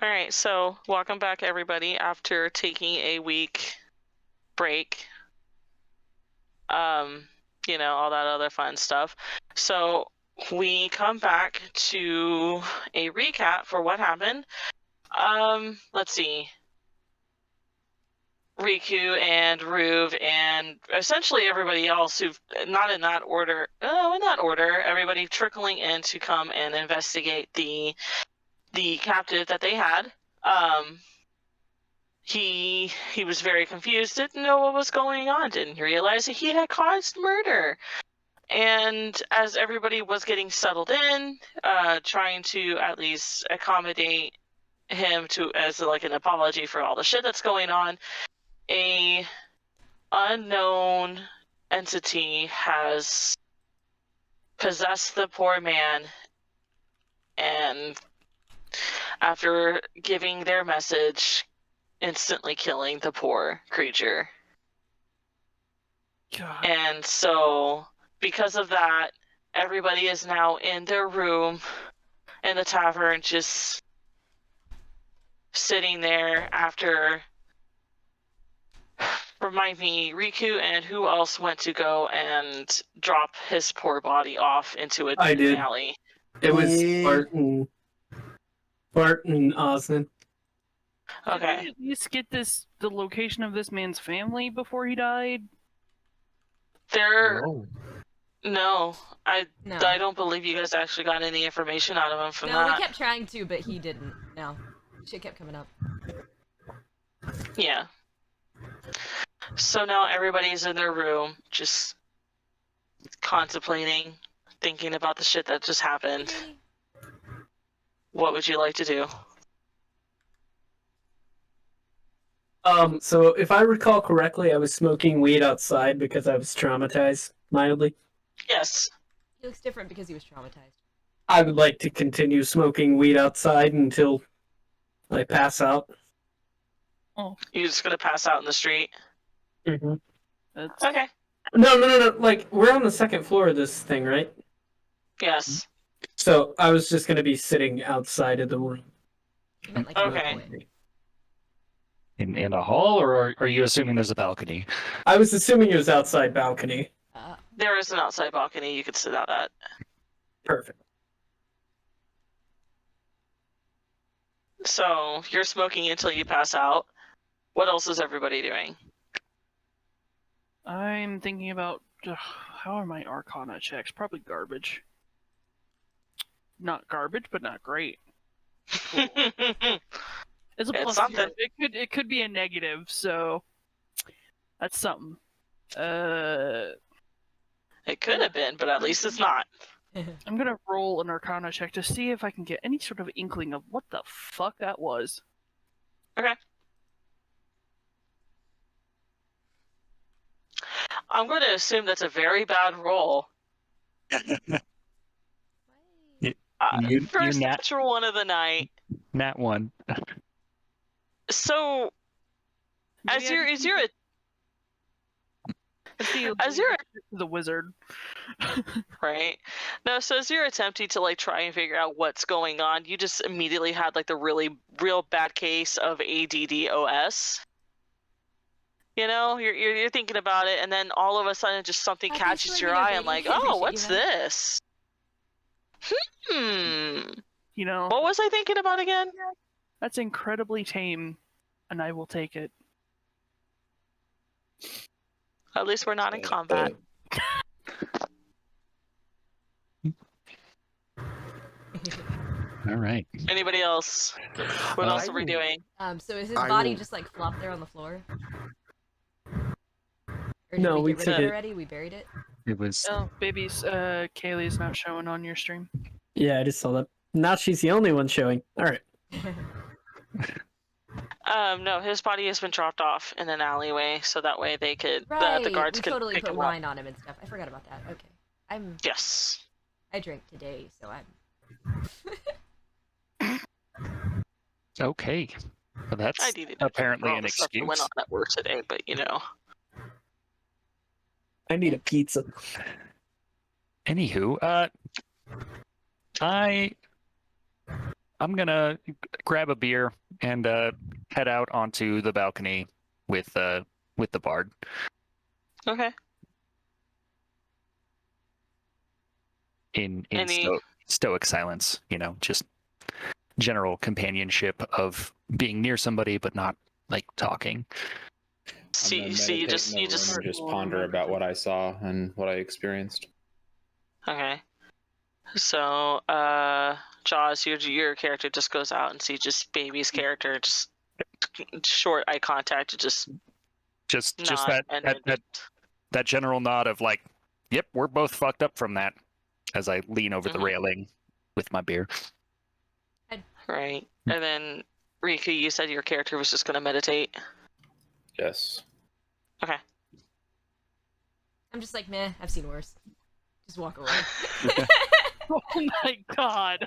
All right, so welcome back, everybody, after taking a week break. All that other fun stuff. So we come back to a recap for what happened. Let's see. Riku and Ruve and essentially everybody else who've not in that order. Oh, in that order, everybody trickling in to come and investigate the captive that they had. He was very confused, didn't know what was going on, didn't realize that he had caused murder. And as everybody was getting settled in, trying to at least accommodate him to as like an apology for all the shit that's going on, a unknown entity has possessed the poor man, and after giving their message, instantly killing the poor creature. God. And so, because of that, everybody is now in their room in the tavern, just sitting there after. Remind me, Riku and who else went to go and drop his poor body off into an alley? It was Bart and Osmond. Okay. Did we at least get the location of this man's family before he died? No, I No. don't believe you guys actually got any information out of him from that. No, we kept trying to, but he didn't. No. Shit kept coming up. Yeah. So now everybody's in their room, just contemplating, thinking about the shit that just happened. What would you like to do? So if I recall correctly, I was smoking weed outside because I was traumatized mildly. Yes. He looks different because he was traumatized. I would like to continue smoking weed outside until I pass out. Oh, You're just gonna pass out in the street? Mm-hmm. Okay. No. Like, we're on the second floor of this thing, right? Yes. So I was just gonna be sitting outside of the room. He meant like Okay. In a hall, or are you assuming there's a balcony? I was assuming it was outside balcony. There is an outside balcony you could sit out at. Perfect. So you're smoking until you pass out. What else is everybody doing? I'm thinking about how are my Arcana checks? Probably garbage. Not garbage, but not great. Cool. It's a plus something. 0. It could be a negative, so that's something. It could have been, but at least it's not. I'm gonna roll an Arcana check to see if I can get any sort of inkling of what the fuck that was. Okay. I'm going to assume that's a very bad roll. First natural one of the night. Nat 1. So, as you're the wizard, right? No, so as you're attempting to like try and figure out what's going on, you just immediately had like the real bad case of ADDOS. You know, you're thinking about it, and then all of a sudden, just something catches your eye. I'm like, oh, what's this? You know, what was I thinking about again? That's incredibly tame, and I will take it. At least we're not in combat. All right. Anybody else? What else are we doing? So is his body just like flopped there on the floor? Or did No, we we get rid of took it it. already? We buried it? It was. Oh, babies, Kaylee's not showing on your stream. Yeah, I just saw that. Now she's the only one showing. Alright. No, his body has been dropped off in an alleyway, so that way they could Right, the guards we could totally pick put him wine up. on him and stuff. I forgot about that. Okay. Yes. I drank today, so I'm... Okay. Well, that's apparently an excuse. That went on at work today, but you know. I need a pizza. Anywho, I'm gonna grab a beer and head out onto the balcony with the bard. Okay. In Any- stoic silence, just general companionship of being near somebody but not like talking. You just ponder about what I saw and what I experienced. Okay. So, Jaws, your character just goes out and sees just Baby's character, just short eye contact, just that general nod of like, yep, we're both fucked up from that, as I lean over the railing with my beer. Right. And then, Riku, you said your character was just going to meditate? Yes. Okay. I'm just like, meh, I've seen worse. Just walk away. Oh my god.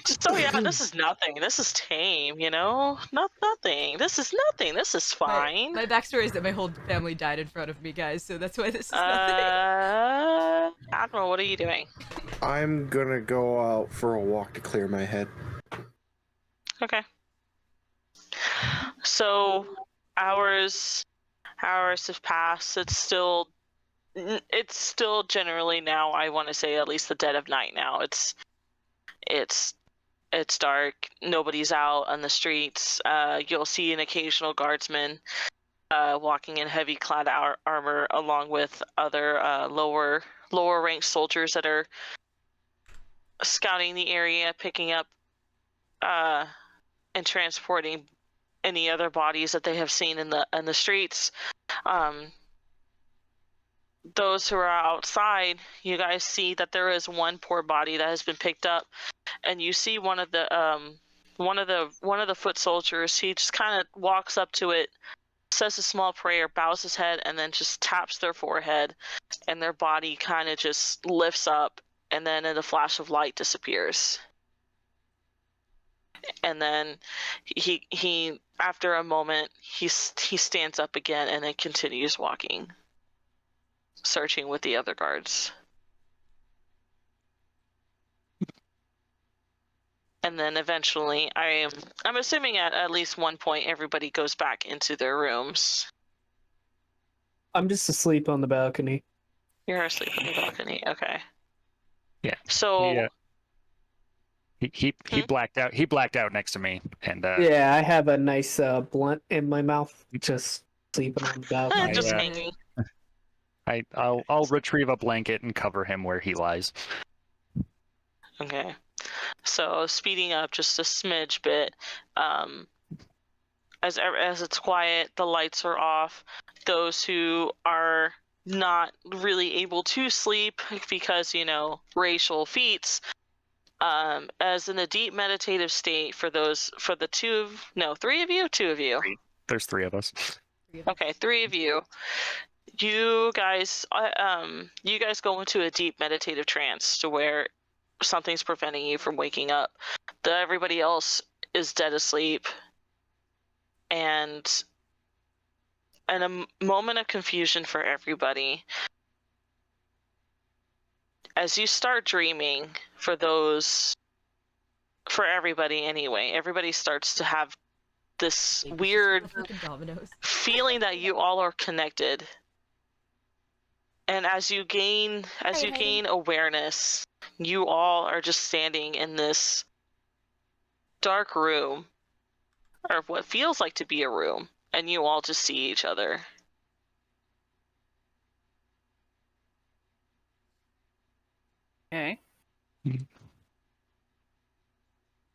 So yeah, this is nothing. This is tame, nothing. This is nothing. This is fine. My backstory is that my whole family died in front of me, guys, so that's why this is nothing. Admiral, what are you doing? I'm gonna go out for a walk to clear my head. Okay. So hours have passed. It's still generally now, I want to say, at least the dead of night now. It's dark. Nobody's out on the streets. You'll see an occasional guardsman walking in heavy clad armor, along with other lower ranked soldiers that are scouting the area, picking up and transporting any other bodies that they have seen in the streets. Those who are outside, you guys see that there is one poor body that has been picked up, and you see one of the foot soldiers. He just kind of walks up to it, says a small prayer, bows his head, and then just taps their forehead, and their body kind of just lifts up, and then in a flash of light disappears. And then he after a moment he stands up again and then continues walking, searching with the other guards. And then eventually, I'm assuming at least one point everybody goes back into their rooms. I'm just asleep on the balcony. You're asleep on the balcony, okay. Yeah. So he blacked out. He blacked out next to me, and yeah, I have a nice blunt in my mouth, just sleeping on the balcony. just hanging. I'll retrieve a blanket and cover him where he lies. Okay. So speeding up just a smidge bit, as it's quiet, the lights are off. Those who are not really able to sleep because, racial feats, as in a deep meditative state for three of you? Two of you? There's three of us. Okay, three of you. You guys go into a deep meditative trance to where something's preventing you from waking up. Everybody else is dead asleep. And in a moment of confusion for everybody, as you start dreaming, for everybody anyway, everybody starts to have this weird feeling that you all are connected. And as you gain awareness, you all are just standing in this dark room, or what feels like to be a room, and you all just see each other. Okay.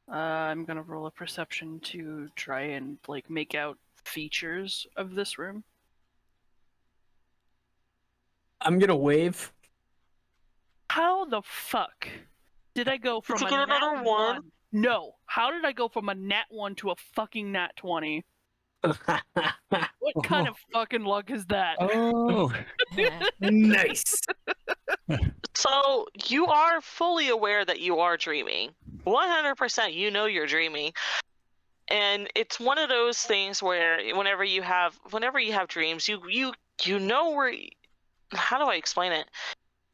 I'm gonna roll a perception to try and make out features of this room. I'm gonna wave. How the fuck did I go from a nat 1? No. How did I go from a nat 1 to a fucking nat 20? What kind of fucking luck is that? Oh, nice. So you are fully aware that you are dreaming. 100% you know you're dreaming. And it's one of those things where whenever you have dreams, you know where. How do I explain it?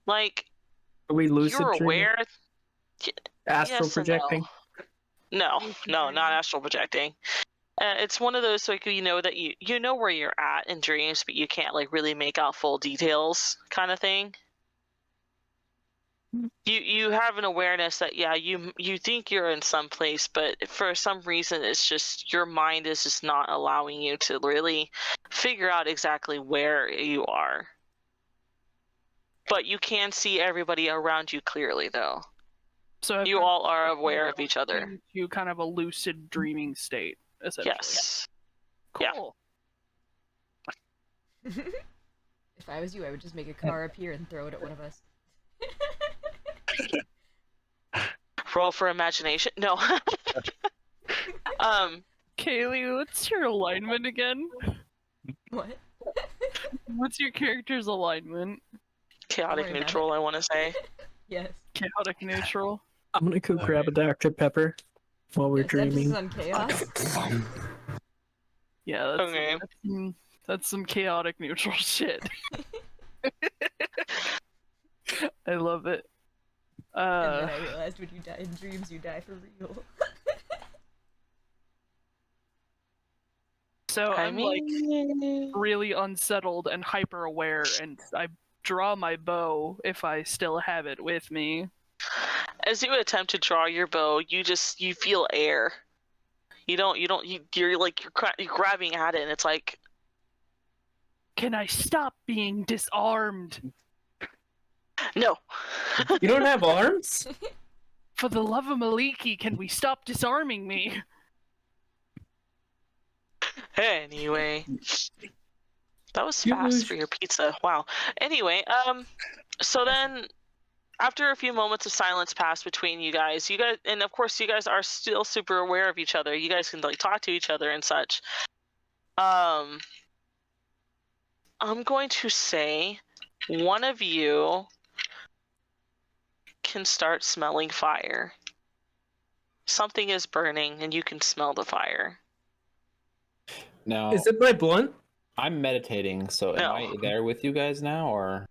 Like, are we lucid you're dreaming? aware. Astral yes projecting? No, not astral projecting. It's one of those like that you know where you're at in dreams, but you can't like really make out full details kind of thing. You have an awareness that you think you're in some place, but for some reason it's just your mind is just not allowing you to really figure out exactly where you are. But you can see everybody around you clearly, though. So you all are aware of each other. You kind of a lucid dreaming state, essentially. Yes. Cool. If I was you, I would just make a car appear and throw it at one of us. Roll for imagination. No. Kaylee, what's your alignment again? What? What's your character's alignment? Chaotic neutral, I want to say. Yes. Chaotic neutral. I'm gonna go grab a Dr. Pepper while we're dreaming. On chaos. Yeah, Okay. That's some chaotic neutral shit. I love it. And then I realized when you die in dreams, you die for real. So I'm like really unsettled and hyper aware, and I draw my bow if I still have it with me. As you attempt to draw your bow, you feel air. You're grabbing at it, and it's like, can I stop being disarmed? No. You don't have arms? For the love of Maliki, can we stop disarming me? Anyway. That was fast for your pizza. Wow. Anyway, so then after a few moments of silence pass between you guys, and of course you guys are still super aware of each other. You guys can like talk to each other and such. I'm going to say one of you can start smelling fire. Something is burning and you can smell the fire. Now, Is it my blunt? I'm meditating, so No. am I there with you guys now, or?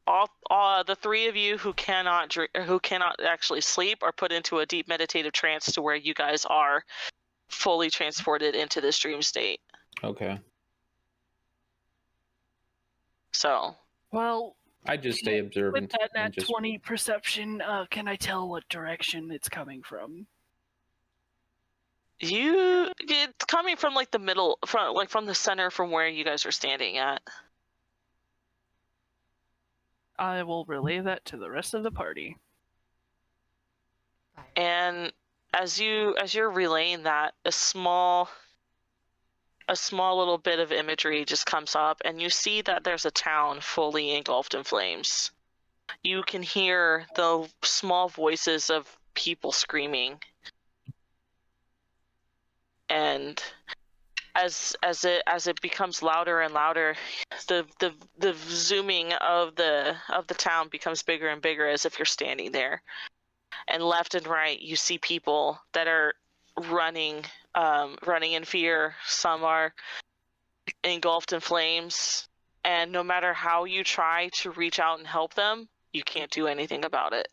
All the three of you who cannot actually sleep are put into a deep meditative trance to where you guys are fully transported into this dream state. Okay. So. Well, I just stay observant. with that and nat just... 20 perception, can I tell what direction it's coming from? It's coming from like the middle, from the center, from where you guys are standing at. I will relay that to the rest of the party. And as you're relaying that, a small little bit of imagery just comes up, and you see that there's a town fully engulfed in flames. You can hear the small voices of people screaming. And as it becomes louder and louder, the zooming of the town becomes bigger and bigger, as if you're standing there. And left and right, you see people that are running in fear. Some are engulfed in flames, and no matter how you try to reach out and help them, you can't do anything about it.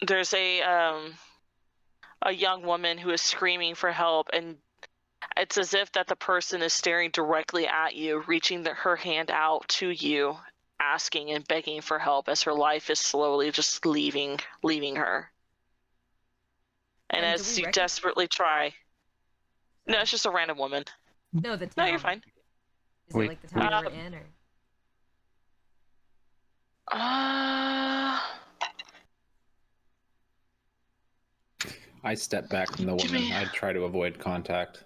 There's a young woman who is screaming for help, and it's as if that the person is staring directly at you, reaching her hand out to you, asking and begging for help as her life is slowly just leaving her. And as you desperately try... No, it's just a random woman. No, the town. No, you're fine. Is it like the town we're in, or...? I step back from the woman. I try to avoid contact.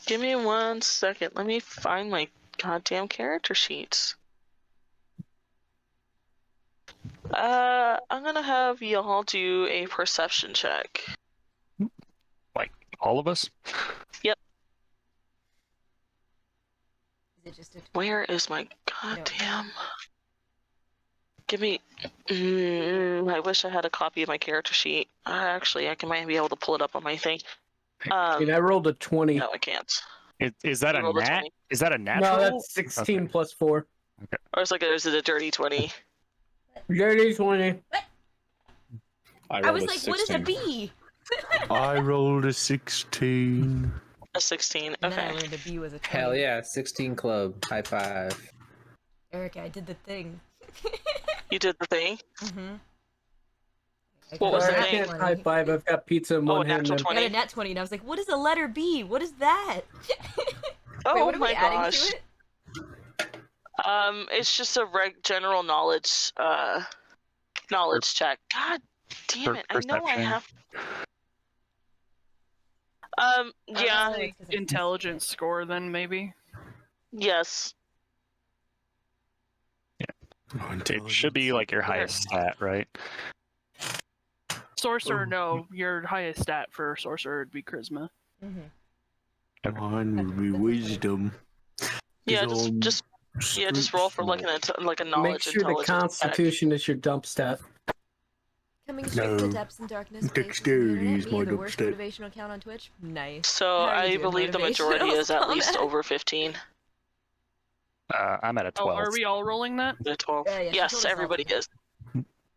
Give me 1 second. Let me find my goddamn character sheets. I'm gonna have y'all do a perception check. Like all of us? Yep. Is it just a... Where is my goddamn... Give me... I wish I had a copy of my character sheet. Actually, I might be able to pull it up on my thing. I rolled a 20. No, I can't. Is that a nat? 20. Is that a natural? No, that's 16 plus 4. Okay. Or is it a dirty 20? Dirty 20. I rolled was a like, what is a 16. B? I rolled a 16. A 16. And then I Okay. learned a B was a 20. Hell yeah, 16 club. High five. Erica, I did the thing. You did the thing. Mm-hmm. What was Sorry, the I thing? can't high five. I've got pizza in Oh, one hand. natural And 20. I got a nat 20, and I was like, what is a letter B? What is that? Oh Wait, what are my we adding gosh. to it? It's just a general knowledge check. God damn it! I know I Perception. have. Yeah. Oh, it's 'cause of- Intelligence score, then maybe. Yes. It should be like your highest stat, right? Sorcerer, no. Your highest stat for sorcerer would be charisma. Mhm. Mine would be wisdom. Yeah. I'll Just roll for like a knowledge. make sure the intelligence check. Constitution is your dump stat. Coming straight from No. the depths and darkness. Dexterity is me, my the dump worst stat. motivational account on Twitch. Nice. So How are you I doing, believe the majority motivational is at least comment? over 15. I'm at a Oh, 12. are we all rolling that? The 12. Yeah, she told Yes, us all everybody to. is.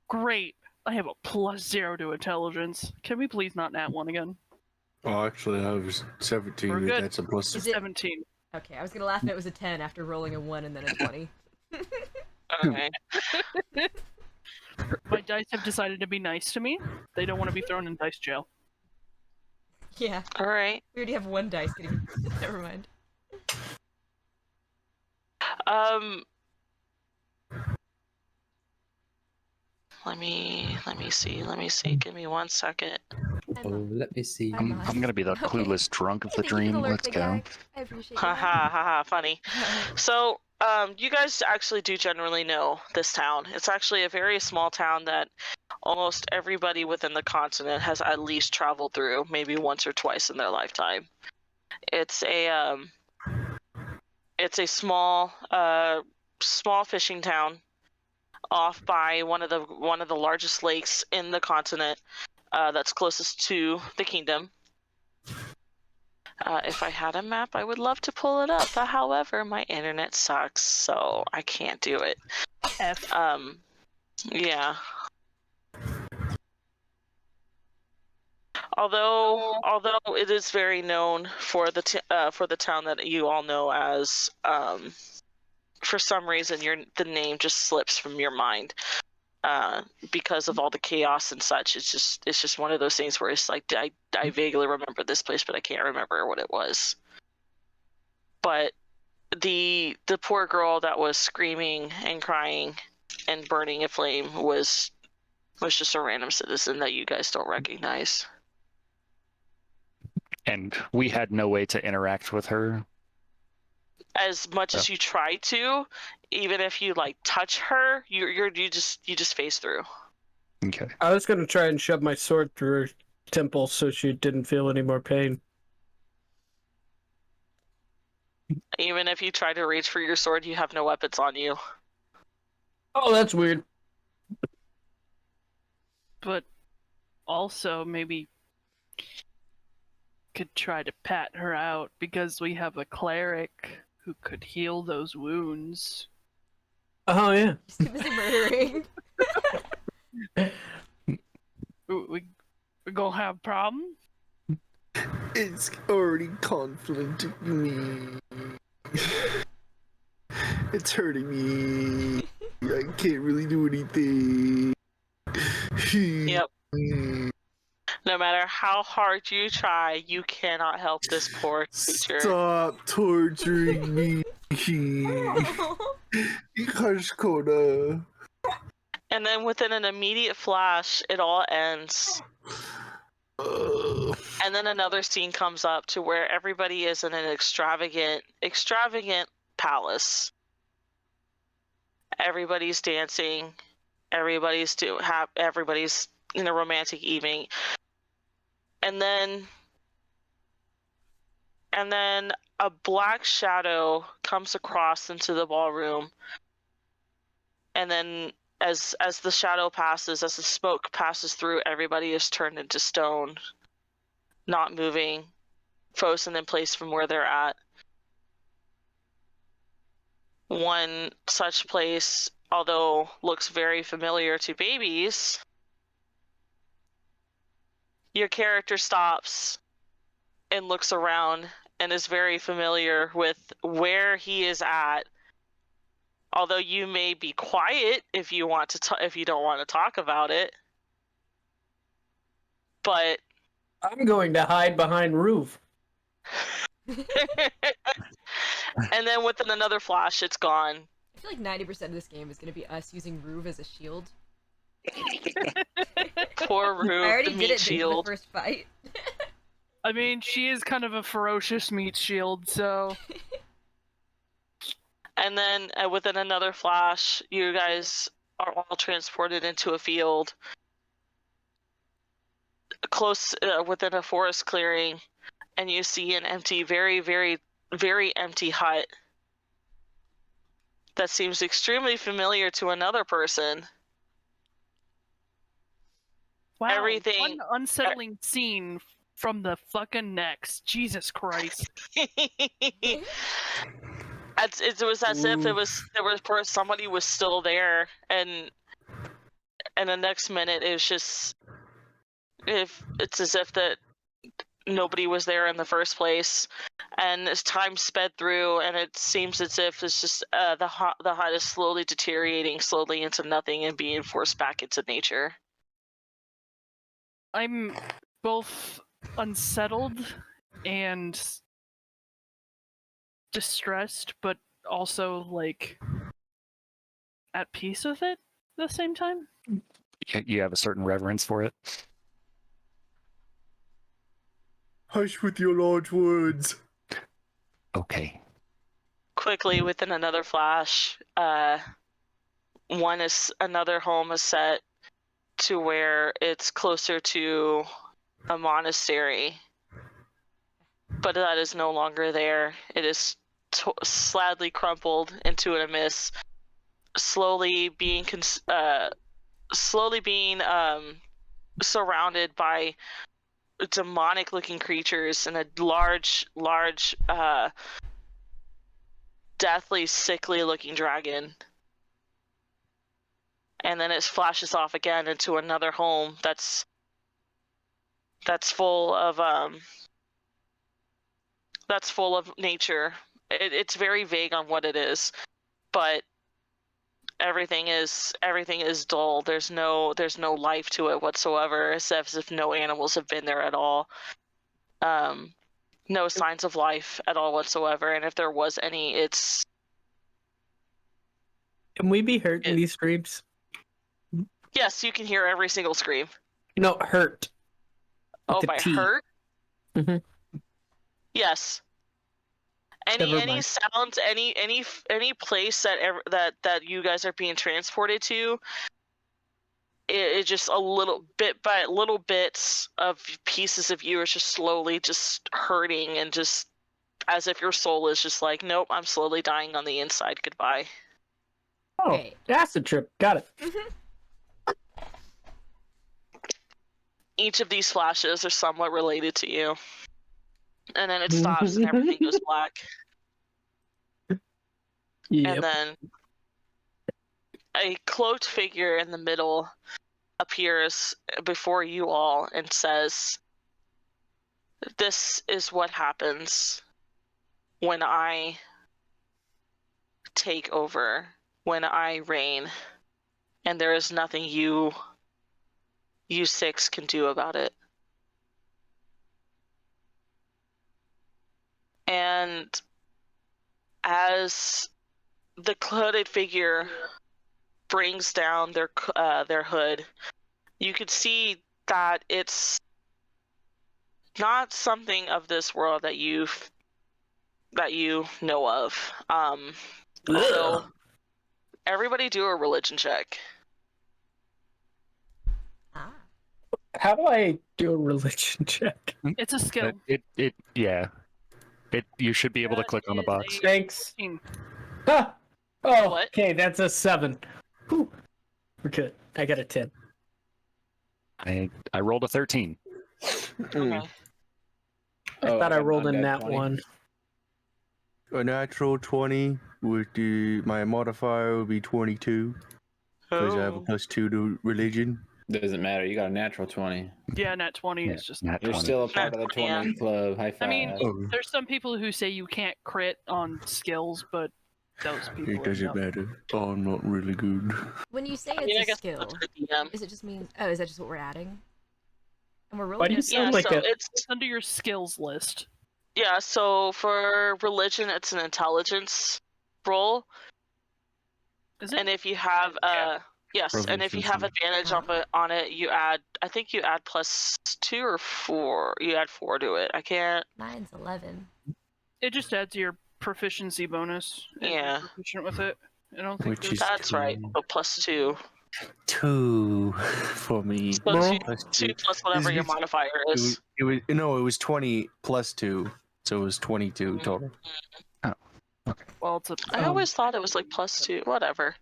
Great. I have a +0 to intelligence. Can we please not nat 1 again? Oh, actually, I was 17. We're but good. That's a plus. Is it 17. okay? I was gonna laugh if it was a 10 after rolling a 1 and then a 20. Okay. My dice have decided to be nice to me. They don't want to be thrown in dice jail. Yeah, All right. we already have one dice getting. Never mind. Let me see. Give me 1 second. Oh, let me see. I'm I'm gonna be the Okay. clueless drunk of the Thank you for dream. alert, Let's big go. guy. I appreciate Ha you. ha ha ha. Funny. So, you guys actually do generally know this town. It's actually a very small town that almost everybody within the continent has at least traveled through, maybe once or twice in their lifetime. It's a small fishing town off by one of the largest lakes in the continent, that's closest to the kingdom. If I had a map, I would love to pull it up. But however, my internet sucks, so I can't do it. F. Yeah. Although it is very known for the town that you all know as, for some reason the name just slips from your mind. Because of all the chaos and such, it's just one of those things where it's like I vaguely remember this place, but I can't remember what it was. But the poor girl that was screaming and crying and burning in flame was just a random citizen that you guys don't recognize. And we had no way to interact with her. As much as you try to, even if you like touch her, you just phase through. Okay. I was gonna try and shove my sword through her temple so she didn't feel any more pain. Even if you try to reach for your sword, you have no weapons on you. Oh, that's weird. But also, maybe could try to pat her out because we have a cleric who could heal those wounds. Oh yeah. She's too busy murdering. We gonna have a problem? It's already conflicting me. It's hurting me. I can't really do anything. Yep. No matter how hard you try, you cannot help this poor creature. Stop torturing me. Hush, Coda. And then within an immediate flash, it all ends. And then another scene comes up to where everybody is in an extravagant palace. Everybody's dancing. Everybody's in a romantic evening. And then a black shadow comes across into the ballroom. And then as the shadow passes, as the smoke passes through, everybody is turned into stone, not moving, frozen in place from where they're at. One such place although looks very familiar to babies, your character stops and looks around and is very familiar with where he is at. Although you may be quiet if you want to, if you don't want to talk about it, but I'm going to hide behind roof. and then within another flash, it's gone. I feel like 90% of this game is going to be us using Ruve as a shield. Poor I Rube, already the did meat it in the shield. first fight. I mean, she is kind of a ferocious meat shield, so... And then within another flash, you guys are all transported into a field close within a forest clearing, and you see an empty, very, very, very empty hut that seems extremely familiar to another person. Wow, Everything- one unsettling scene from the fucking next. Jesus Christ. It was as if somebody was still there, and the next minute it was just it's as if that nobody was there in the first place, and as time sped through, and it seems as if it's just the hut is slowly deteriorating slowly into nothing and being forced back into nature. I'm both unsettled and distressed, but also, like, at peace with it at the same time. You have a certain reverence for it. Hush with your large words. Okay. Quickly, within another flash, another home is set to where it's closer to a monastery, but that is no longer there. It is sadly crumpled into an abyss, slowly being surrounded by demonic-looking creatures and a large, deathly, sickly-looking dragon. And then it flashes off again into another home that's full of nature. It's very vague on what it is, but everything is dull. There's no life to it whatsoever, as if no animals have been there at all. No signs of life at all whatsoever, and if there was any, it's... Can we be hurt in these streams? Yes, you can hear every single scream. No, hurt. With Oh, the by T. hurt? Mhm. Yes. Never Any mind. sounds, any place that you guys are being transported to, it just a little bit by little bits of pieces of you are just slowly just hurting, and just as if your soul is just like, nope, I'm slowly dying on the inside. Goodbye. Oh, Okay. acid trip. Got it. Each of these flashes are somewhat related to you, and then it stops and everything goes black. Yep. And then a cloaked figure in the middle appears before you all and says, "This is what happens when I take over, when I reign, and there is nothing you six can do about it." And as the hooded figure brings down their hood, you could see that it's not something of this world that you know of. Although, everybody do a religion check. Ah. How do I do a religion check? It's a skill. Yeah. You should be able to That click on the is box. a- Thanks. 15. Ah! Oh, What? okay, that's a 7. Whew. We're good. I got a 10. I rolled a 13. Okay. I thought I got rolled an in undead that 20. one. a natural 20 with my modifier would be 22 because I have a Oh. +2 to religion. Doesn't matter. You got a natural 20. Yeah, nat 20 Yeah, is just. nat You're 20. still a part of the Nat 20, yeah. 20 club. High five. I mean, Oh, there's some people who say you can't crit on skills, but those people. it doesn't end up- matter. Oh, I'm not really good. When you say I mean, I it's a guess skill, that's the DM. is it just mean? Oh, is that just what we're adding? And we're Why rolling do you it. Yeah, sound like so a? it's It's under your skills list. yeah. So for religion, it's an intelligence roll, Is it? and if you have yes, and if you have Proficiency. advantage on it, you add. I think you add +2 or 4. You add 4 to it. I can't. Mine's 11. It just adds your proficiency bonus. If you're Yeah. proficient with it. I don't think Which there's- is That's right. two. So +2. 2 for me. So Moral? two plus whatever your It's- modifier is. It was 20 +2, so it was 22 total. Well, it's a. I always thought it was like +2. Whatever.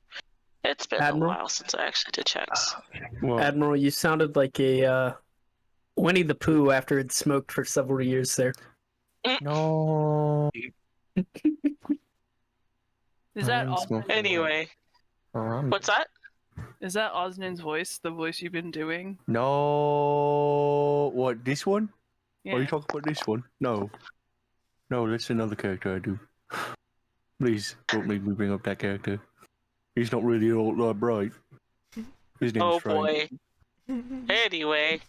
It's been Admiral? a while since I actually did checks. Well, Admiral, you sounded like a Winnie the Pooh after it smoked for several years there. no. Is that I'm smoking. Anyway, what's that? Is that Osnin's voice? The voice you've been doing? No. What, this one? Yeah. Are you talking about this one? No. No, that's another character I do. Please, don't make me bring up that character. He's not really all that bright. His name's Oh Frank. boy. Anyway,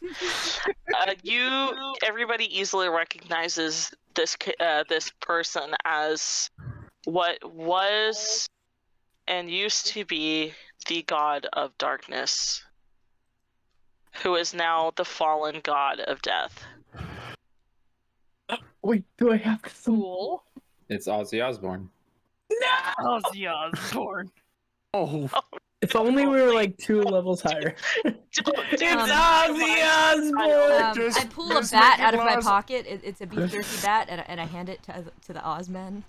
everybody easily recognizes this this person as what was and used to be the god of darkness, who is now the fallen god of death. Wait, do I have to? Cool. It's Ozzy Osbourne. Ozzy Osbourne. Oh, If only we were like 2 levels higher. It's Ozzy Osbourne! I pull a bat out of my pocket. It's a beef jerky bat, and I hand it to the Ozmen.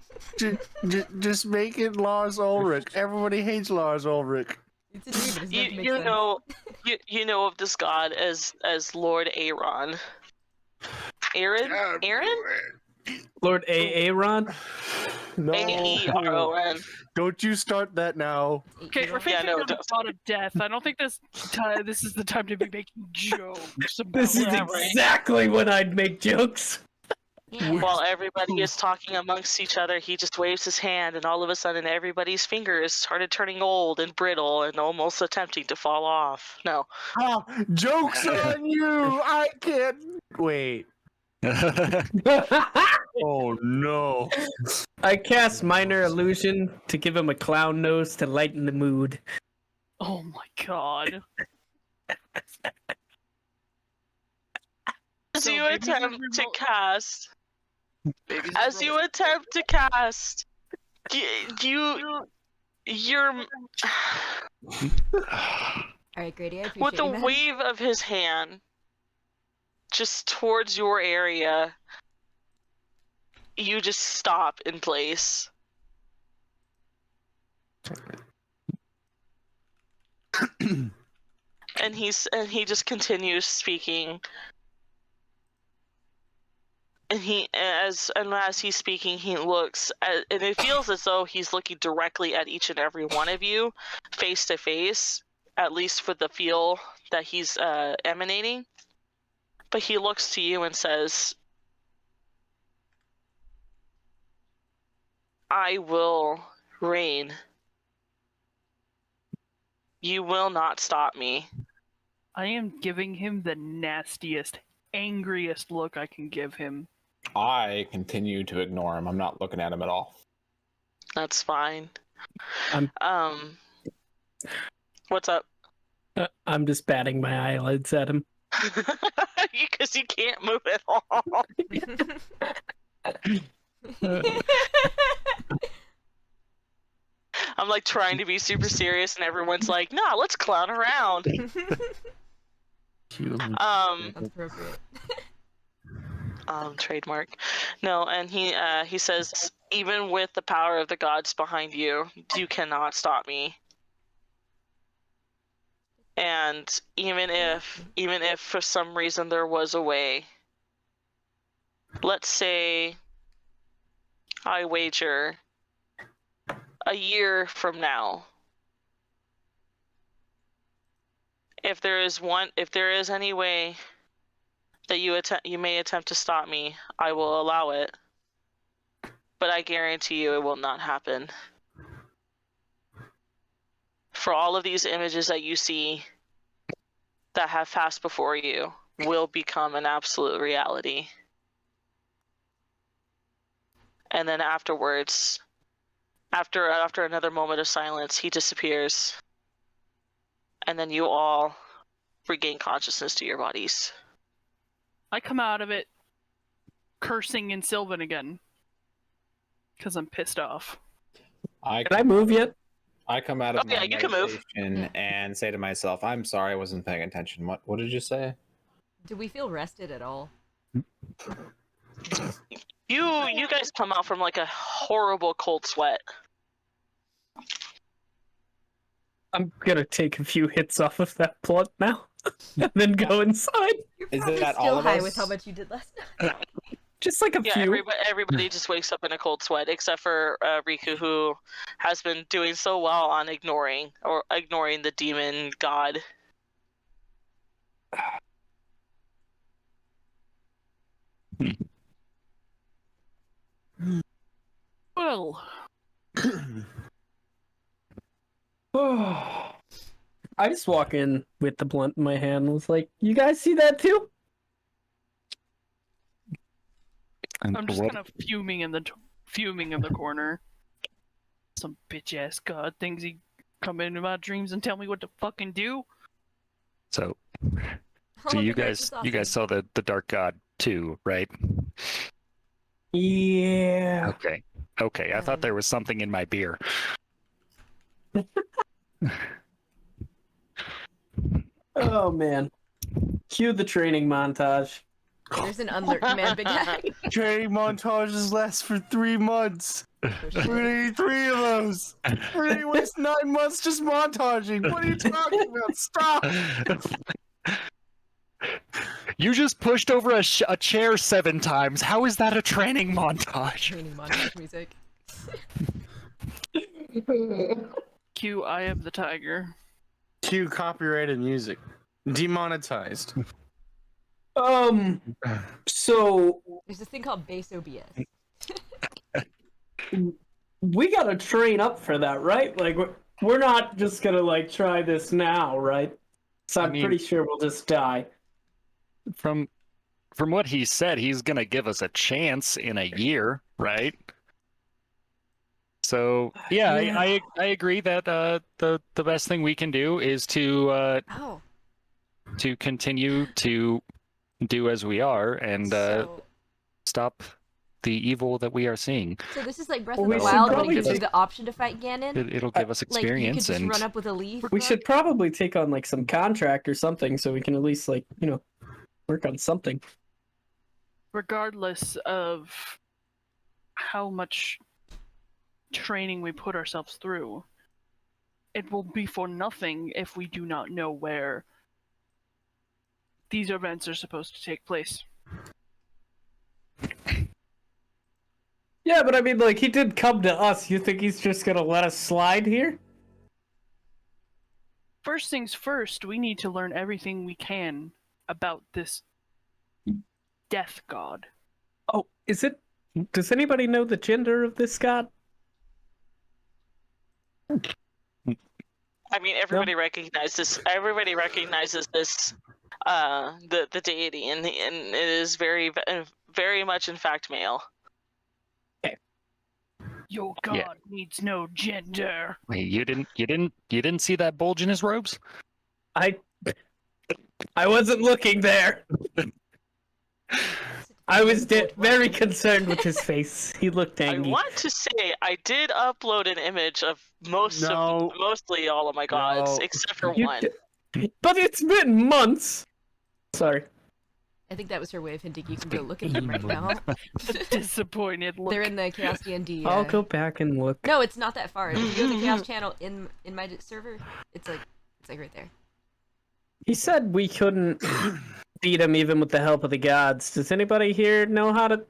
just make it Lars Ulrich. Everybody hates Lars Ulrich. It's a dude, but it's meant to make You sense. know, you know of this god as Lord Aaron. Aaron? Lord Aaron? No. Aeron. Don't you start that now. Okay, we're Yeah, thinking no, of the don't. god of death. I don't think this is the time to be making jokes about This is that. exactly when I'd make jokes. Yeah. While everybody is talking amongst each other, he just waves his hand, and all of a sudden, everybody's fingers started turning old and brittle and almost attempting to fall off. No. Ah, joke's on you! I can't. Wait. Oh no. I cast Minor Illusion to give him a clown nose to lighten the mood. Oh my god. As So you babies are attempt to remote- cast, Babies as are you attempt to cast, you're Alright, Grady, I appreciate with the you, man. wave of his hand just towards your area, you just stop in place. And he just continues speaking. And as he's speaking, he looks at, and it feels as though he's looking directly at each and every one of you, face to face, at least for the feel that he's emanating. But he looks to you and says, "I will reign. You will not stop me." I am giving him the nastiest, angriest look I can give him. I continue to ignore him. I'm not looking at him at all. That's fine. I'm- What's up? I'm just batting my eyelids at him. Because you can't move at all. I'm like trying to be super serious, and everyone's like, "Nah, let's clown around." That's appropriate. Trademark. No, and he says, "Even with the power of the gods behind you, you cannot stop me. And even if for some reason there was a way, let's say I wager, a year from now, if there is any way that you may attempt to stop me, I will allow it. But I guarantee you it will not happen. For all of these images that you see that have passed before you will become an absolute reality. And then afterwards, after another moment of silence, he disappears. And then you all regain consciousness to your bodies. I come out of it cursing in Sylvan again. Because I'm pissed off. Can I move yet? I come out of my you can move. meditation and say to myself, I'm sorry I wasn't paying attention. What did you say? Do we feel rested at all? You guys come out from like a horrible cold sweat. I'm gonna take a few hits off of that blunt now, and then go inside. You're Is probably that still all of high us? with how much you did last night. Just like a Yeah, few. everybody just wakes up in a cold sweat, except for Riku, who has been doing so well on ignoring the demon god. Well, I just walk in with the blunt in my hand and was like, you guys see that too? And I'm just what- kind of fuming in the corner. Some bitch ass god thinks he come into my dreams and tell me what to fucking do. So, Oh, so the you nurse is guys awesome. saw the Dark God too, right? Yeah. Okay. I thought there was something in my beer. Oh man. Cue the training montage. There's an unlearned command, big guy. Training montages last for 3 months. We're gonna need 3 of those. We're gonna waste 9 months just montaging. What are you talking about? Stop! You just pushed over a chair 7 times. How is that a training montage? Training montage music. Q, I am the tiger. Cue copyrighted music. Demonetized. So There's this thing called base OBS. we gotta train up for that, right? Like we're not just gonna like try this now, right? So I'm pretty sure we'll just die. From what he said, he's gonna give us a chance in a year, right? So yeah. I agree that the best thing we can do is to continue to do as we are and stop the evil that we are seeing. So this is like Breath Well, of we the should Wild when probably it gives you just- the option to fight Ganon. It'll give us Like you could experience just and run up with a leaf. We should probably take on like some contract or something so we can at least like, work on something. Regardless of how much training we put ourselves through, it will be for nothing if we do not know where these events are supposed to take place. Yeah, but I mean, like, he did come to us. You think he's just gonna let us slide here? First things first, we need to learn everything we can about this death god. Oh, does anybody know the gender of this god? I mean, everybody recognizes this, the deity, and it is very, very much, in fact, male. Your god Yeah. needs no gender. Wait, you didn't see that bulge in his robes? I wasn't looking there. I was very concerned with his face. He looked I angry. want to say I did upload an image of mostly all of my gods, No. except for You one. But it's been months. Sorry. I think that was her way of hinting you can go look at them right now. The disappointed look. They're in the Kayoss Dnd. I'll go back and look. No, it's not that far. If you go to the Kayoss channel in my server, it's like right there. He said we couldn't beat him even with the help of the gods. Does anybody here know how to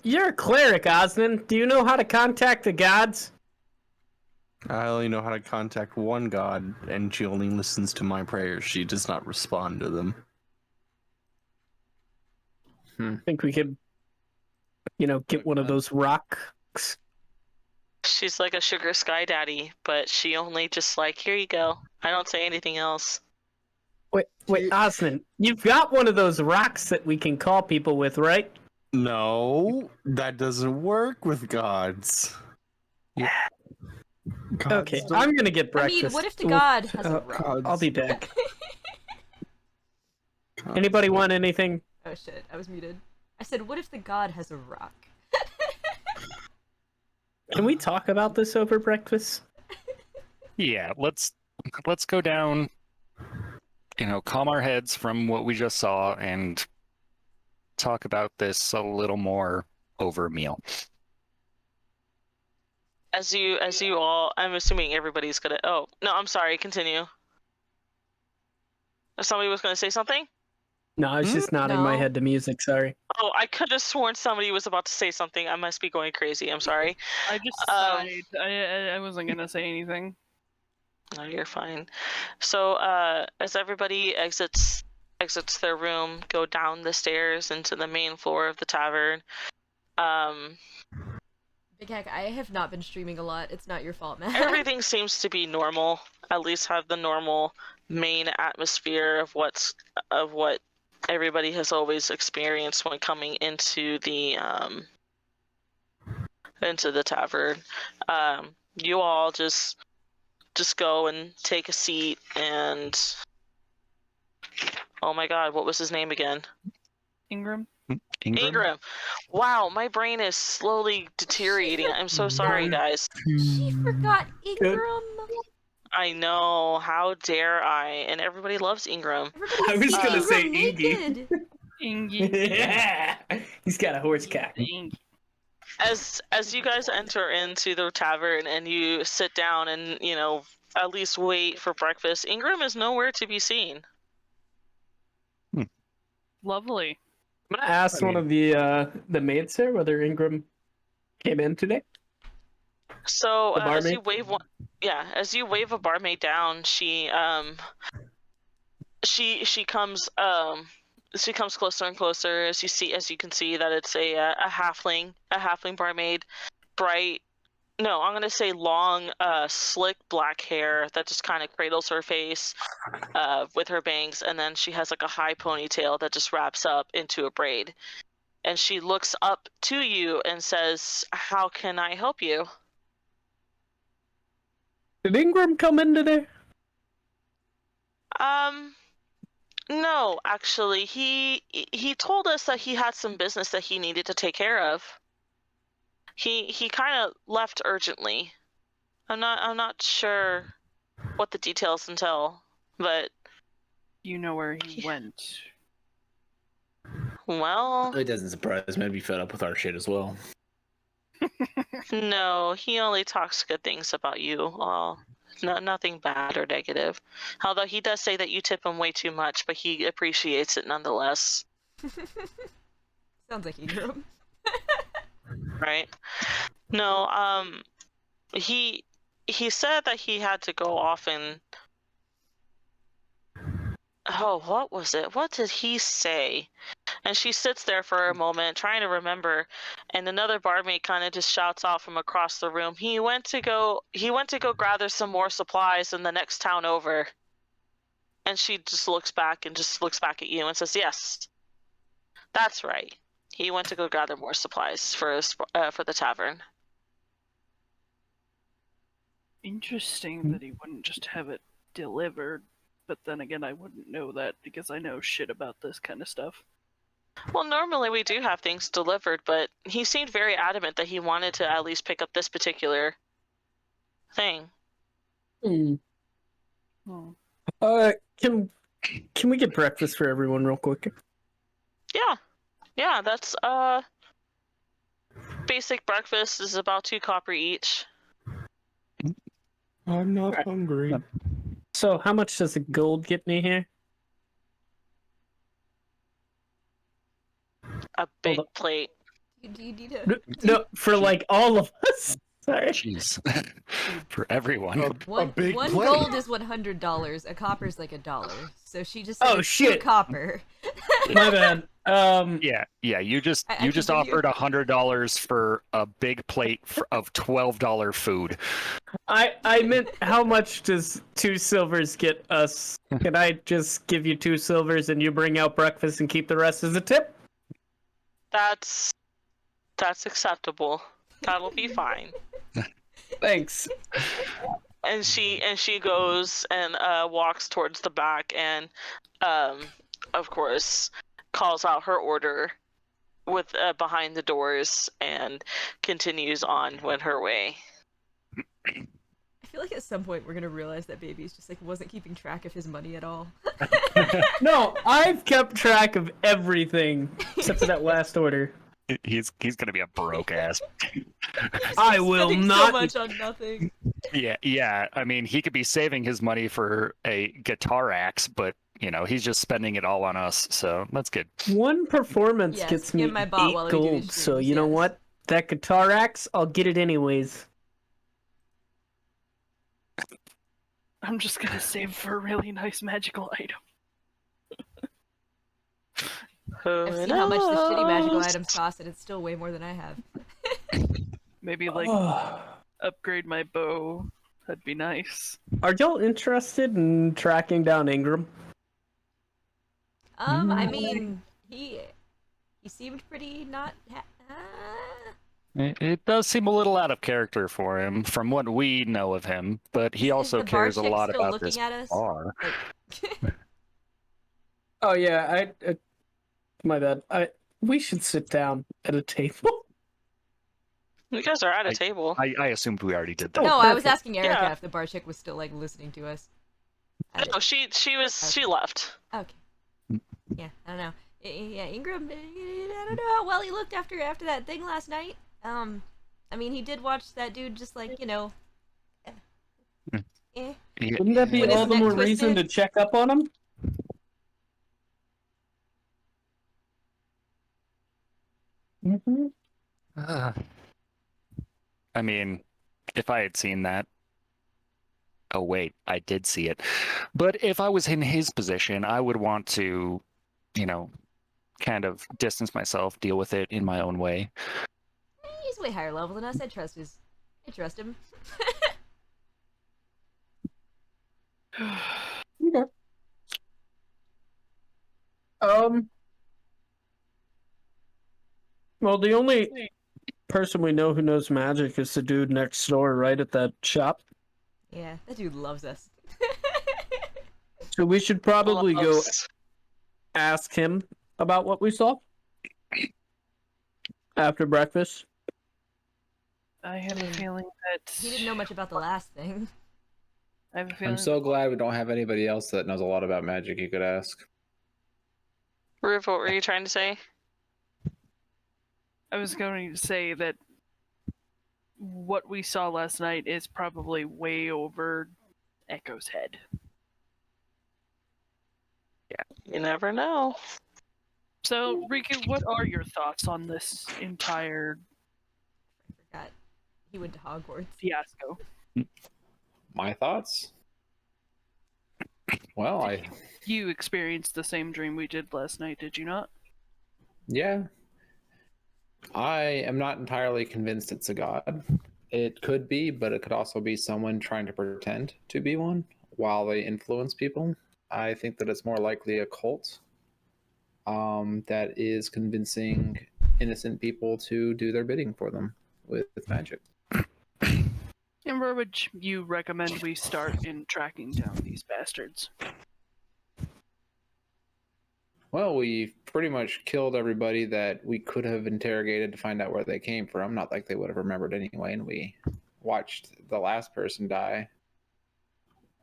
You're a cleric, Osmond. Do you know how to contact the gods? I only know how to contact one god, and she only listens to my prayers. She does not respond to them. I think we could, get one of those rocks. She's like a sugar sky daddy, but she only just like, here you go. I don't say anything else. Wait, Osmond, you've got one of those rocks that we can call people with, right? No, that doesn't work with gods. Yeah. Okay, I'm gonna get breakfast. I mean, what if the god has a rock? Gods. I'll be back. Anybody want anything? Oh shit, I was muted. I said, what if the god has a rock? Can we talk about this over breakfast? Yeah, let's go down, calm our heads from what we just saw and talk about this a little more over a meal. As you all, I'm assuming everybody's gonna. Oh no, I'm sorry. Continue. Somebody was gonna say something. No, I was just nodding my head to music. Sorry. Oh, I could have sworn somebody was about to say something. I must be going crazy. I'm sorry. I just sighed. I wasn't gonna say anything. No, you're fine. So, as everybody exits their room, go down the stairs into the main floor of the tavern. Big Heck, I have not been streaming a lot. It's not your fault, man. Everything seems to be normal. At least have the normal main atmosphere of what everybody has always experienced when coming into the tavern. You all just go and take a seat and oh my god, what was his name again? Ingram? Ingram. Wow, my brain is slowly deteriorating. I'm so sorry, guys. She forgot Ingram. I know. How dare I? And everybody loves Ingram. I was gonna say Ingy. Ingy. Yeah, he's got a horse cack. Ingy. As you guys enter into the tavern and you sit down and at least wait for breakfast, Ingram is nowhere to be seen. Lovely. I'm gonna ask one of the maids there whether Ingram came in today. So The as you barmaid? as you wave a barmaid down, she comes closer and closer as you can see that it's a halfling barmaid, I'm gonna say long, slick black hair that just kind of cradles her face with her bangs, and then she has like a high ponytail that just wraps up into a braid. And she looks up to you and says, "How can I help you?" Did Ingram come in today? No, actually, he told us that he had some business that he needed to take care of. He kind of left urgently. I'm not sure what the details entail, but You know where he went. well, It doesn't surprise me. I'd be fed up with our shit as well. no, he only talks good things about you all. No, nothing bad or negative. Although he does say that you tip him way too much, but he appreciates it nonetheless. Sounds like Ingram. Right? No, he said that he had to go off and what was it? What did he say? And she sits there for a moment trying to remember, and another barmaid kind of just shouts out from across the room, he went to go gather some more supplies in the next town over. And she just looks back at you and says, "Yes, that's right. He went to go gather more supplies for the tavern." Interesting that he wouldn't just have it delivered, but then again, I wouldn't know that because I know shit about this kind of stuff. Well, normally we do have things delivered, but he seemed very adamant that he wanted to at least pick up this particular thing. Hmm. Hmm. Can we get breakfast for everyone real quick? Yeah, that's basic breakfast is about 2 copper each. I'm not hungry. So how much does the gold get me here? A big up. plate. Do you need to? No, for like all of us. Sorry. Jeez. For everyone. One big plate. gold is $100. A copper's like $1. So she just said Oh, it's shit. 2 copper. My bad. Yeah, you just I you just can give you- offered $100 for a big plate of $12 food. I meant how much does 2 silvers get us? Can I just give you 2 silvers and you bring out breakfast and keep the rest as a tip? That's acceptable. That'll be fine. Thanks. And she goes and walks towards the back and of course calls out her order with behind the doors and continues on with her way. I feel like at some point we're gonna realize that Baby's just like wasn't keeping track of his money at all. No, I've kept track of everything except for that last order. He's gonna be a broke ass. I will Spending not. so much on nothing. Yeah. I mean, he could be saving his money for a guitar axe, but he's just spending it all on us. So that's good. One performance Yes, gets me give my bot 8 while we do these gold, so streams, you know yes. what? That guitar axe, I'll get it anyways. I'm just gonna save for a really nice magical item. I've seen how much the shitty magical items cost, and it's still way more than I have. Maybe like upgrade my bow. That'd be nice. Are y'all interested in tracking down Ingram? I mean, he seemed pretty not. It does seem a little out of character for him, from what we know of him. But he also the bar cares a chick lot still about looking this at us? bar. Like... Oh yeah, my bad. We should sit down at a table. You guys are at a table. I assumed we already did that. No, I was perfect. asking Erica Yeah. if the bar chick was still like listening to us. No, she left. Okay. Yeah, I don't know. Yeah, Ingram. I don't know how well he looked after that thing last night. I mean, he did watch that dude just like Yeah. Wouldn't that be With his all the neck more reason twisted? to check up on him? Mm-hmm. I mean, if I had seen that. Oh, wait, I did see it. But if I was in his position, I would want to, kind of distance myself, deal with it in my own way. He's way higher level than us. I trust him. Okay. Well, the only person we know who knows magic is the dude next door, right at that shop. Yeah, that dude loves us. So we should probably go Loves. ask him about what we saw after breakfast. I have a feeling that He didn't know much about the last thing. I have a feeling I'm so glad we don't have anybody else that knows a lot about magic you could ask. Riv, what were you trying to say? I was going to say that what we saw last night is probably way over Echo's head. You never know. So, Riku, what are your thoughts on this entire I forgot. He went to Hogwarts. fiasco? My thoughts? Well, You experienced the same dream we did last night, did you not? yeah. I am not entirely convinced it's a god. It could be, but it could also be someone trying to pretend to be one while they influence people. I think that it's more likely a cult that is convincing innocent people to do their bidding for them with magic. And where would you recommend we start in tracking down these bastards? Well, we've pretty much killed everybody that we could have interrogated to find out where they came from. Not like they would have remembered anyway, and we watched the last person die.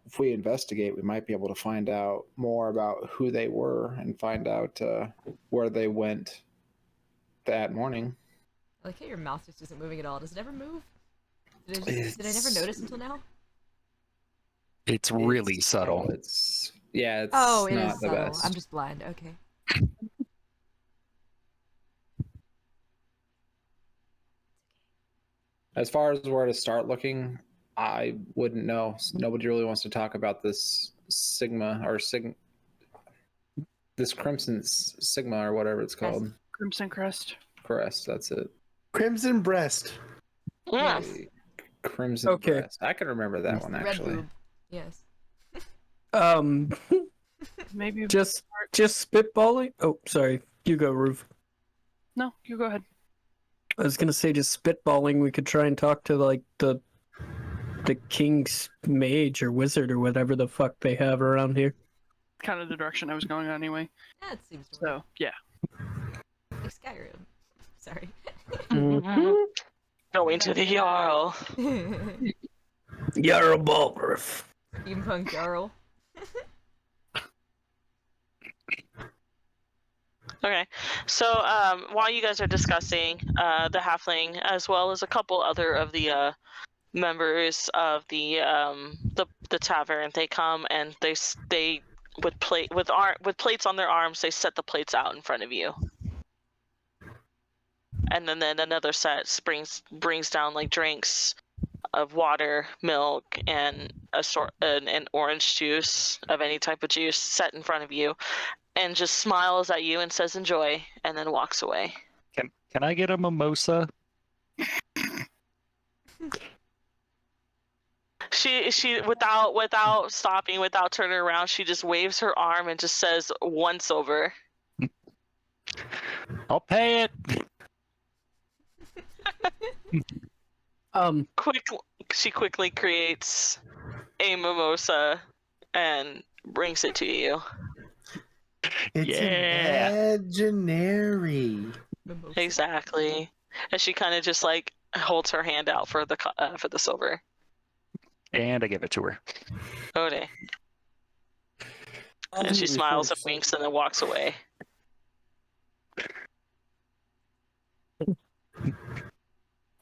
If we investigate, we might be able to find out more about who they were and find out where they went that morning. I like how your mouth just isn't moving at all. Does it ever move? Did I never notice until now? It's really It's subtle. It's it's Oh, it not is the subtle. best. I'm just blind. Okay. As far as where to start looking, I wouldn't know. Nobody really wants to talk about this Sigma or this Crimson Sigma or whatever it's called. Crimson Crest. Crest, that's it. Crimson Breast. Yeah. Crimson Okay. Breast. I can remember that It's one the red actually. boob. Yes. Maybe. Just spitballing. Oh, sorry. You go, Roof. No, you go ahead. I was gonna say, just spitballing. We could try and talk to like the king's mage or wizard or whatever the fuck they have around here. Kind of the direction I was going anyway. That seems to work. So yeah. Like Skyrim. Sorry. Going to the Jarl. Jarl Balgruuf. Steampunk Jarl. Okay, so while you guys are discussing the halfling, as well as a couple other of the members of the tavern, they come and they with plates on their arms, they set the plates out in front of you, and then another set brings down like drinks of water, milk, and an orange juice of any type of juice set in front of you, and just smiles at you and says enjoy, and then walks away. Can I get a mimosa? She without stopping, without turning around, she just waves her arm and just says once over. I'll pay it. She quickly creates a mimosa and brings it to you. It's Yeah. imaginary. Exactly. And she kind of just like holds her hand out for the silver. And I give it to her. Okay. And she smiles and winks and then walks away.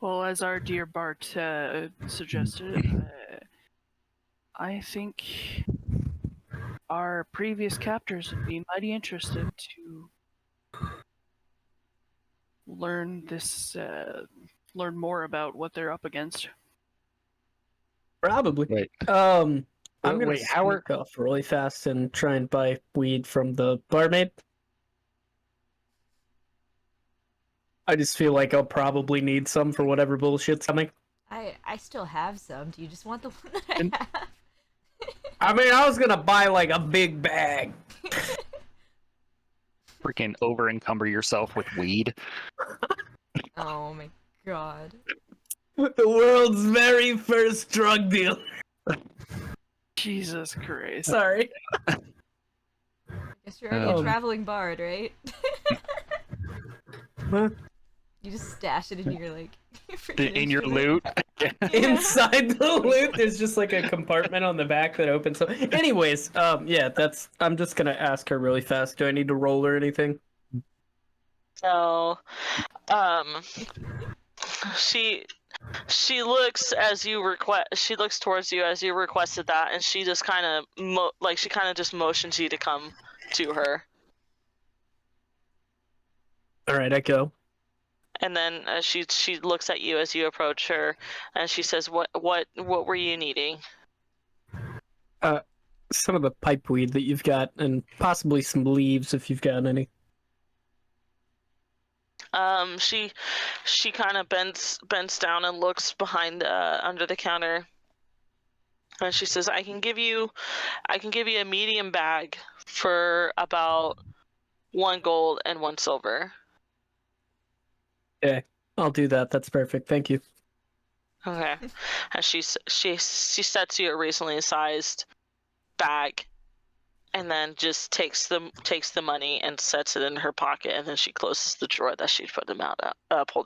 Well, as our dear Bart suggested, I think our previous captors would be mighty interested to learn more about what they're up against. Probably. Wait. I'm gonna Wait, how are- sneak off really fast and try and buy weed from the barmaid. I just feel like I'll probably need some for whatever bullshit's coming. I still have some. Do you just want the one that I have? I mean, I was gonna buy like a big bag. Freaking over encumber yourself with weed. Oh my god. The world's very first drug deal. Jesus Christ. Sorry. Guess you're already a Um. traveling bard, right? Huh? You just stash it in your like In your loot. Inside the loot, there's just like a compartment on the back that opens up. Anyways, yeah, I'm just gonna ask her really fast. Do I need to roll or anything? So, she looks as you request. She looks towards you as you requested that, and she just kind of just motions you to come to her. All right, I go. And then she looks at you as you approach her, and she says, "What were you needing?" Some of the pipe weed that you've got, and possibly some leaves if you've got any. She kind of bends down and looks behind under the counter, and she says, I can give you a medium bag for about 1 gold and 1 silver." Okay, I'll do that. That's perfect. Thank you. Okay. And she sets you a recently sized bag, and then just takes the money and sets it in her pocket, and then she closes the drawer that she pulled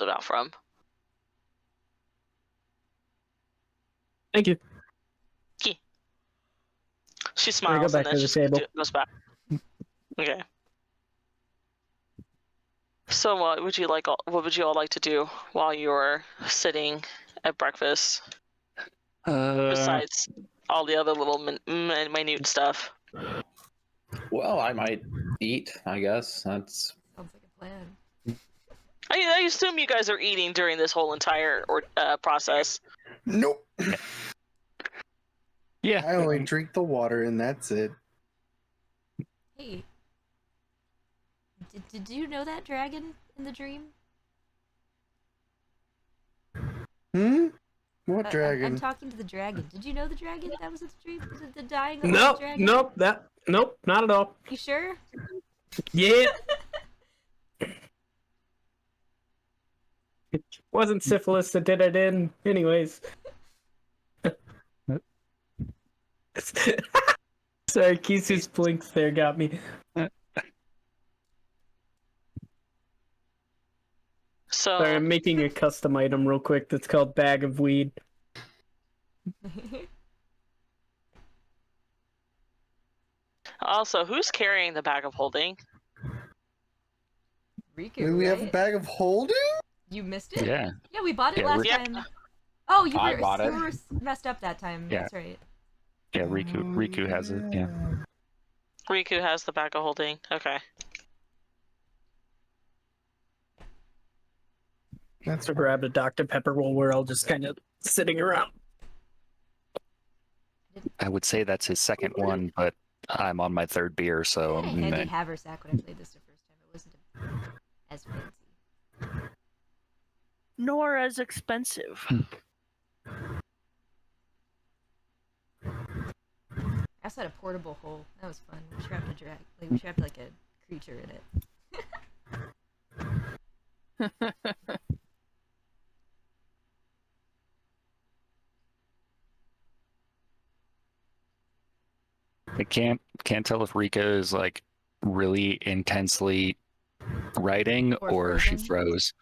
it out from. Thank you. She go smiles back and then to the she table. goes back. Okay. So what would you all like to do while you're sitting at breakfast? Besides all the other little minute stuff. Well, I might eat, I guess. That's Sounds like a plan. assume you guys are eating during this whole entire process. Nope. Yeah. I only drink the water and that's it. Hey, did you know that dragon in the dream? What dragon? I'm talking to the dragon. Did you know the dragon that was in the dream? The dying little Nope, dragon? nope, not at all. You sure? Yeah. It wasn't syphilis that did it in, anyways. Sorry, Kisu's blinks there got me. So Sorry, I'm making a custom item real quick that's called Bag of Weed. also, who's carrying the bag of holding? Riku, Do we have a right? bag of holding? You missed it? Yeah. Yeah, we bought it Yeah, last Yep. time. Oh, you I were, bought it. you were messed up that time. Yeah. That's right. Yeah, Riku has it. Yeah. Riku has the bag of holding. Okay. That's So grabbed a Dr. Pepper while we're all just kind of sitting around. I would say that's his second one, but I'm on my third beer, so I had a handy haversack when I played this the first time. It wasn't as fancy. Nor as expensive. I also had a portable hole. That was fun. We trapped a we trapped like a creature in it. I can't tell if Rika is like really intensely writing Or or she frozen. froze.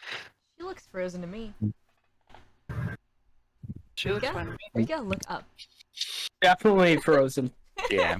She looks frozen to me. She looks Rika? fine to me. Rika, look up. Definitely frozen. Yeah.